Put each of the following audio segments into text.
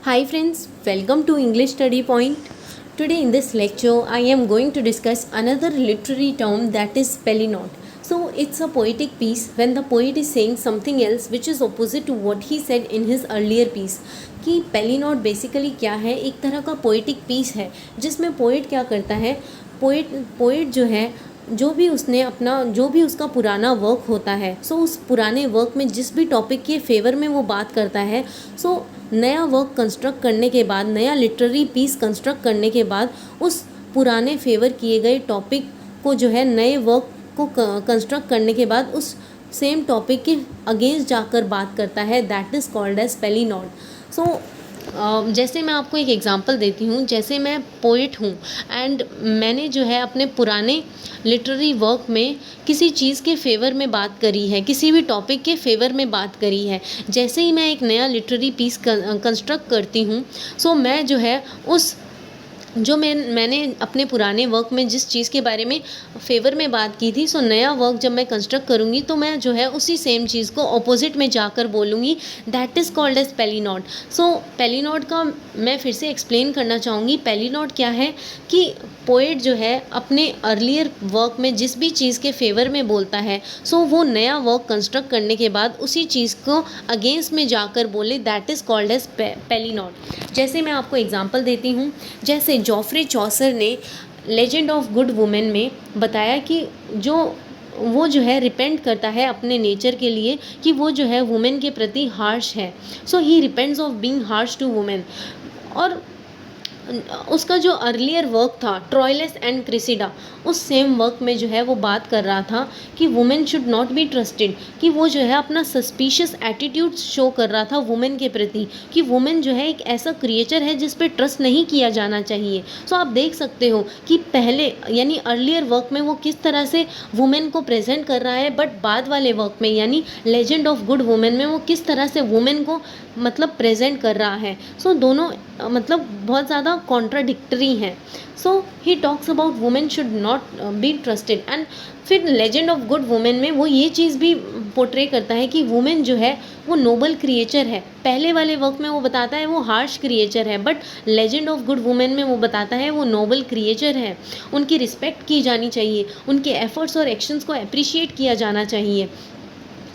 Hi friends, welcome to English Study Point. Today in this lecture I am going to discuss another literary term that is Pellinode. So it's a poetic piece when the poet is saying something else which is opposite to what he said in his earlier piece. कि पेलिनोड basically क्या है, एक तरह का poetic piece है जिसमें poet क्या करता है, पोएट जो है जो भी उसका पुराना वर्क होता है, सो उस पुराने वर्क में जिस भी टॉपिक के फेवर में वो बात करता है, सो नया वर्क कंस्ट्रक्ट करने के बाद, नया लिटरेरी पीस कंस्ट्रक्ट करने के बाद उस पुराने फेवर किए गए टॉपिक को जो है नए वर्क को कंस्ट्रक्ट करने के बाद उस सेम टॉपिक के अगेंस्ट जाकर बात करता है. That is called as palinode. So जैसे मैं आपको एक एग्जांपल देती हूँ. जैसे मैं पोइट हूँ एंड मैंने जो है अपने पुराने लिटरेरी वर्क में किसी चीज़ के फेवर में बात करी है, किसी भी टॉपिक के फेवर में बात करी है. जैसे ही मैं एक नया लिटरेरी पीस कंस्ट्रक्ट करती हूँ, सो मैं जो है उस जो मैंने अपने पुराने वर्क में जिस चीज़ के बारे में फेवर में बात की थी, सो नया वर्क जब मैं कंस्ट्रक्ट करूँगी तो मैं जो है उसी सेम चीज़ को ऑपोजिट में जाकर बोलूँगी. That is called as palinode. So palinode का मैं फिर से एक्सप्लेन करना चाहूँगी. पेलिनोड क्या है कि पोएट जो है अपने अर्लियर वर्क में जिस भी चीज़ के फेवर में बोलता है, सो वो नया वर्क कंस्ट्रक्ट करने के बाद उसी चीज़ को अगेंस्ट में जाकर बोले. That is called as palinode. जैसे मैं आपको एग्जांपल देती हूँ. जैसे जॉफ्रे चॉसर ने लेजेंड ऑफ गुड वुमेन में बताया कि वो जो है रिपेंट करता है अपने नेचर के लिए कि वो जो है वुमेन के प्रति हार्श है. So he repents of being harsh to women. और उसका जो अर्लियर वर्क था ट्रॉयलस एंड क्रिसिडा, उस सेम वर्क में जो है वो बात कर रहा था कि women should not be trusted, कि वो जो है अपना सस्पिशियस एटीट्यूड शो कर रहा था वुमेन के प्रति कि वुमेन जो है एक ऐसा क्रिएचर है जिस पे ट्रस्ट नहीं किया जाना चाहिए. सो आप देख सकते हो कि पहले यानी अर्लियर वर्क में वो किस तरह से वुमेन को प्रेजेंट कर रहा है, बट बाद वाले वर्क में यानी लेजेंड ऑफ गुड वुमेन में वो किस तरह से वुमेन को मतलब प्रेजेंट कर रहा है. सो दोनों मतलब बहुत ज़्यादा कॉन्ट्राडिक्टरी हैं. So he talks about women should not be trusted. And फिर लेजेंड ऑफ गुड वुमेन में वो ये चीज़ भी पोर्ट्रे करता है कि वुमेन जो है वो नोबल क्रिएचर है. पहले वाले वर्क में वो बताता है वो हार्श क्रिएचर है, but legend of good women में वो बताता है वो नोबल क्रिएचर है. उनकी रिस्पेक्ट की जानी चाहिए, उनके एफर्ट्स और एक्शंस को अप्रिशिएट किया जाना चाहिए.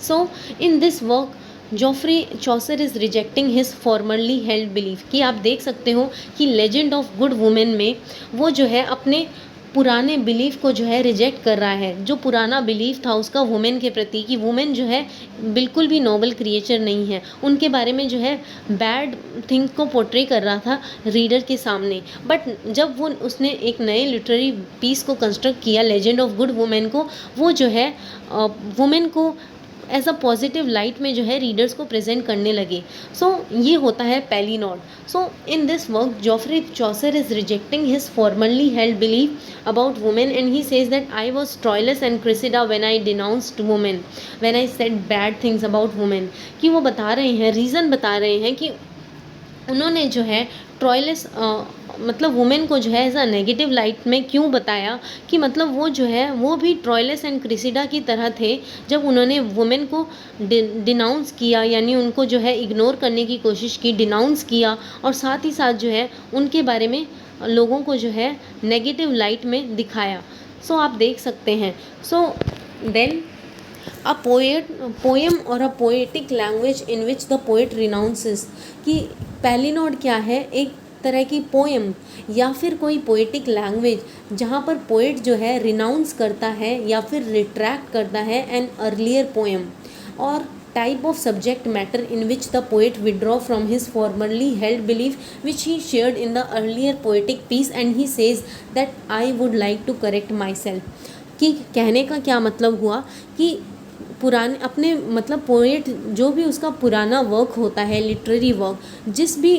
So in this work Geoffrey Chaucer is rejecting his formerly held belief. कि आप देख सकते हो कि लेजेंड ऑफ गुड वुमेन में वो जो है अपने पुराने बिलीफ को जो है रिजेक्ट कर रहा है. जो पुराना बिलीफ था उसका वुमेन के प्रति कि वुमेन जो है बिल्कुल भी नोबल क्रिएचर नहीं है, उनके बारे में जो है बैड थिंग को पोर्ट्रे कर रहा था रीडर के सामने. बट जब उसने एक नए लिटरेरी पीस को कंस्ट्रक्ट किया लेजेंड ऑफ गुड वुमेन को, वो जो है वुमेन को एज अ पॉजिटिव लाइट में जो है रीडर्स को प्रेजेंट करने लगे. सो ये होता है palinode. So in this work Geoffrey Chaucer is rejecting his formerly held belief about women and he says that I was Troilus and Criseyde when I denounced women, when I said bad things about women. कि वो बता रहे हैं, reason बता रहे हैं कि उन्होंने जो है ट्रॉयलस मतलब वुमेन को जो है एज अ नेगेटिव लाइट में क्यों बताया, कि मतलब वो जो है वो भी ट्रॉयलस एंड क्रिसिडा की तरह थे जब उन्होंने वुमेन को डिनाउंस किया, यानी उनको जो है इग्नोर करने की कोशिश की, डिनाउंस किया, और साथ ही साथ जो है उनके बारे में लोगों को जो है नेगेटिव लाइट में दिखाया. सो आप देख सकते हैं. So then a poem or a poetic language in which the poet renounces. कि पेलिनोड क्या है, एक तरह की पोएम या फिर कोई पोएटिक लैंग्वेज जहाँ पर पोएट जो है रिनाउंस करता है या फिर रिट्रैक्ट करता है एन अर्लियर पोएम, और type of subject matter in which the poet withdraw from his formerly held belief which he shared in the earlier poetic piece and he says that I would like to correct myself. कि कहने का क्या मतलब हुआ कि पुराने अपने मतलब पोएट जो भी उसका पुराना वर्क होता है लिटरेरी वर्क, जिस भी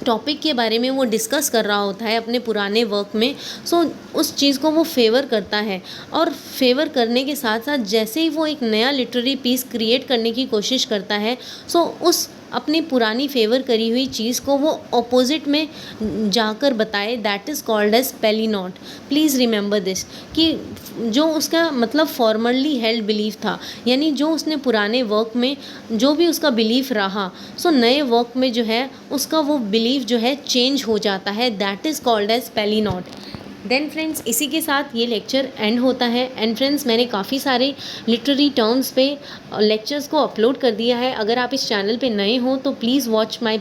टॉपिक के बारे में वो डिस्कस कर रहा होता है अपने पुराने वर्क में, सो उस चीज़ को वो फेवर करता है. और फेवर करने के साथ साथ जैसे ही वो एक नया लिटरेरी पीस क्रिएट करने की कोशिश करता है, सो उस अपनी पुरानी फेवर करी हुई चीज़ को वो अपोजिट में जाकर बताए, दैट इज़ कॉल्ड एज पेली नॉट। प्लीज़ रिमेंबर दिस कि जो उसका मतलब फॉर्मरली हेल्ड बिलीफ था, यानी जो उसने पुराने वर्क में जो भी उसका बिलीफ रहा, सो नए वर्क में जो है उसका वो बिलीफ जो है चेंज हो जाता है, दैट इज़ कॉल्ड एज पेली नॉट। देन फ्रेंड्स, इसी के साथ ये लेक्चर एंड होता है। एंड फ्रेंड्स, मैंने काफ़ी सारे लिटरेरी टर्म्स पे लेक्चर्स को अपलोड कर दिया है। अगर आप इस चैनल पे नए हो तो प्लीज़ वॉच माय